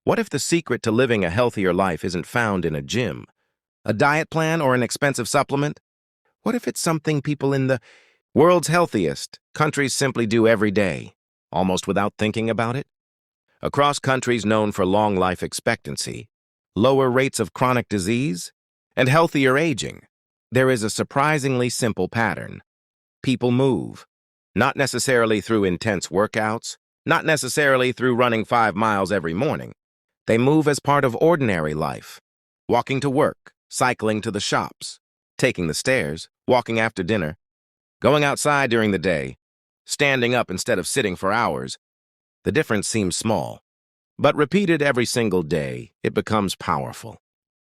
What if the secret to living a healthier life isn't found in a gym, a diet plan, or an expensive supplement? What if it's something people in the world's healthiest countries simply do every day, almost without thinking about it? Across countries known for long life expectancy, lower rates of chronic disease, and healthier aging, there is a surprisingly simple pattern. People move, not necessarily through intense workouts, not necessarily through running 5 miles every morning. They move as part of ordinary life, walking to work, cycling to the shops, taking the stairs, walking after dinner, going outside during the day, standing up instead of sitting for hours. The difference seems small, but repeated every single day, it becomes powerful.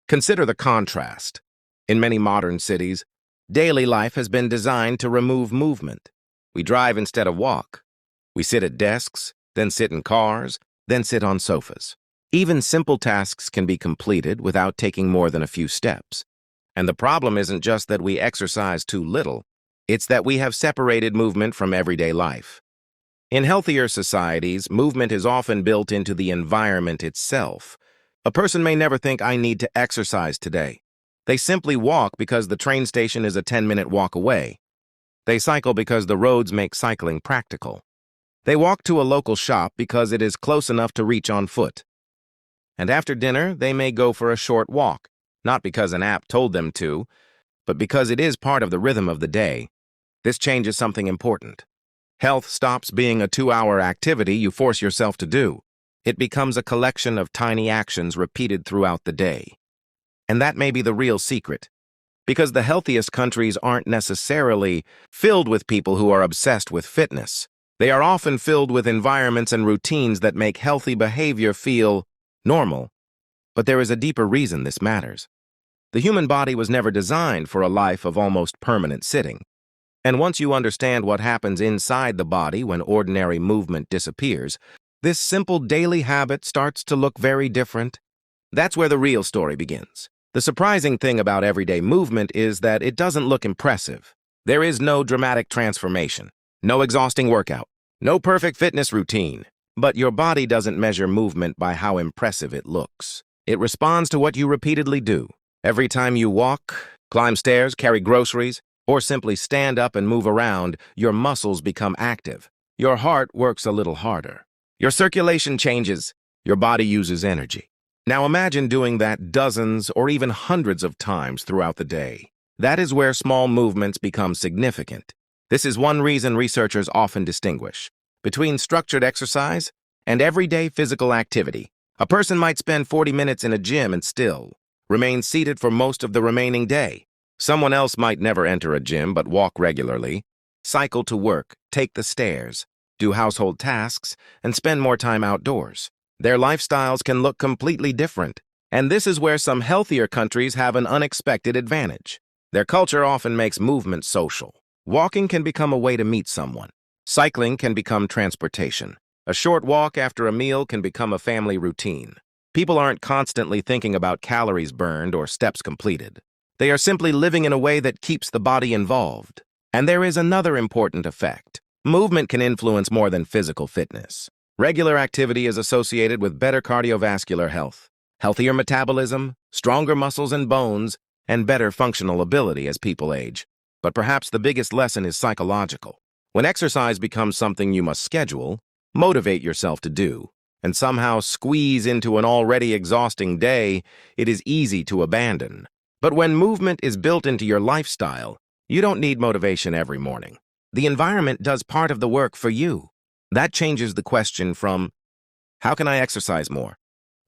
Consider the contrast. In many modern cities, daily life has been designed to remove movement. We drive instead of walk. We sit at desks, then sit in cars, then sit on sofas. Even simple tasks can be completed without taking more than a few steps. And the problem isn't just that we exercise too little, it's that we have separated movement from everyday life. In healthier societies, movement is often built into the environment itself. A person may never think, "I need to exercise today." They simply walk because the train station is a 10-minute walk away. They cycle because the roads make cycling practical. They walk to a local shop because it is close enough to reach on foot. And after dinner, they may go for a short walk, not because an app told them to, but because it is part of the rhythm of the day. This changes something important. Health stops being a 2-hour activity you force yourself to do. It becomes a collection of tiny actions repeated throughout the day. And that may be the real secret, because the healthiest countries aren't necessarily filled with people who are obsessed with fitness. They are often filled with environments and routines that make healthy behavior feel normal. But there is a deeper reason this matters. The human body was never designed for a life of almost permanent sitting. And once you understand what happens inside the body when ordinary movement disappears, this simple daily habit starts to look very different. That's where the real story begins. The surprising thing about everyday movement is that it doesn't look impressive. There is no dramatic transformation, no exhausting workout, no perfect fitness routine. But your body doesn't measure movement by how impressive it looks. It responds to what you repeatedly do. Every time you walk, climb stairs, carry groceries, or simply stand up and move around, your muscles become active. Your heart works a little harder. Your circulation changes. Your body uses energy. Now imagine doing that dozens or even hundreds of times throughout the day. That is where small movements become significant. This is one reason researchers often distinguish between structured exercise and everyday physical activity. A person might spend 40 minutes in a gym and still remain seated for most of the remaining day. Someone else might never enter a gym but walk regularly, cycle to work, take the stairs, do household tasks, and spend more time outdoors. Their lifestyles can look completely different, and this is where some healthier countries have an unexpected advantage. Their culture often makes movement social. Walking can become a way to meet someone. Cycling can become transportation. A short walk after a meal can become a family routine. People aren't constantly thinking about calories burned or steps completed. They are simply living in a way that keeps the body involved. And there is another important effect. Movement can influence more than physical fitness. Regular activity is associated with better cardiovascular health, healthier metabolism, stronger muscles and bones, and better functional ability as people age. But perhaps the biggest lesson is psychological. When exercise becomes something you must schedule, motivate yourself to do, and somehow squeeze into an already exhausting day, it is easy to abandon. But when movement is built into your lifestyle, you don't need motivation every morning. The environment does part of the work for you. That changes the question from, how can I exercise more?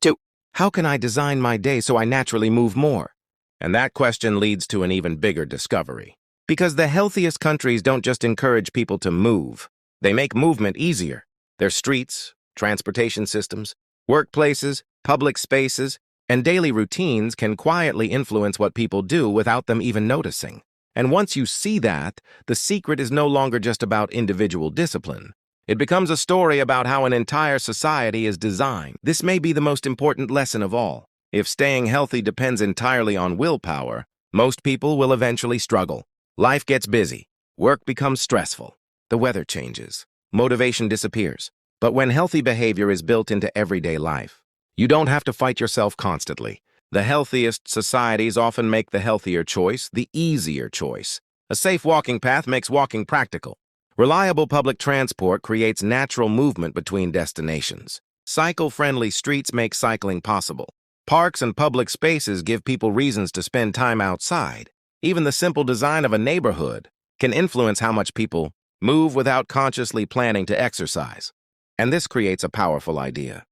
To, how can I design my day so I naturally move more? And that question leads to an even bigger discovery. Because the healthiest countries don't just encourage people to move, they make movement easier. Their streets, transportation systems, workplaces, public spaces, and daily routines can quietly influence what people do without them even noticing. And once you see that, the secret is no longer just about individual discipline. It becomes a story about how an entire society is designed. This may be the most important lesson of all. If staying healthy depends entirely on willpower, most people will eventually struggle. Life gets busy. Work becomes stressful. The weather changes. Motivation disappears. But when healthy behavior is built into everyday life, You don't have to fight yourself constantly. The healthiest societies often make the healthier choice the easier choice. A safe walking path makes walking practical. Reliable public transport creates natural movement between destinations. Cycle-friendly streets make cycling possible. Parks and public spaces give people reasons to spend time outside. Even the simple design of a neighborhood can influence how much people move without consciously planning to exercise. And this creates a powerful idea.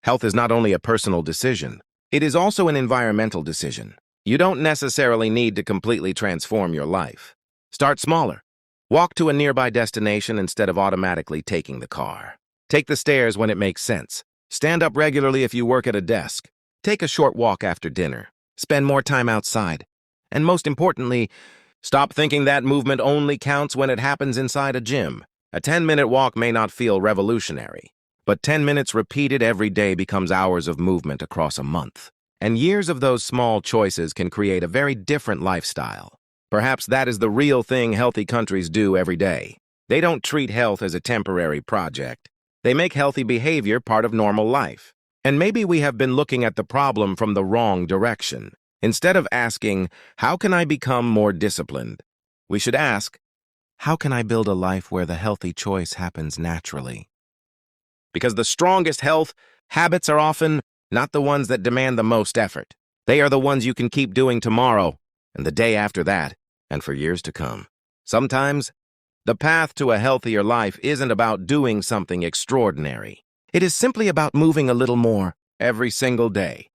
Health is not only a personal decision, it is also an environmental decision. You don't necessarily need to completely transform your life. Start smaller. Walk to a nearby destination instead of automatically taking the car. Take the stairs when it makes sense. Stand up regularly if you work at a desk. Take a short walk after dinner. Spend more time outside. And most importantly, stop thinking that movement only counts when it happens inside a gym. A 10-minute walk may not feel revolutionary, but 10 minutes repeated every day becomes hours of movement across a month. And years of those small choices can create a very different lifestyle. Perhaps that is the real thing healthy countries do every day. They don't treat health as a temporary project. They make healthy behavior part of normal life. And maybe we have been looking at the problem from the wrong direction. Instead of asking, how can I become more disciplined? We should ask, how can I build a life where the healthy choice happens naturally? Because the strongest health habits are often not the ones that demand the most effort. They are the ones you can keep doing tomorrow, and the day after that, and for years to come. Sometimes, the path to a healthier life isn't about doing something extraordinary. It is simply about moving a little more every single day.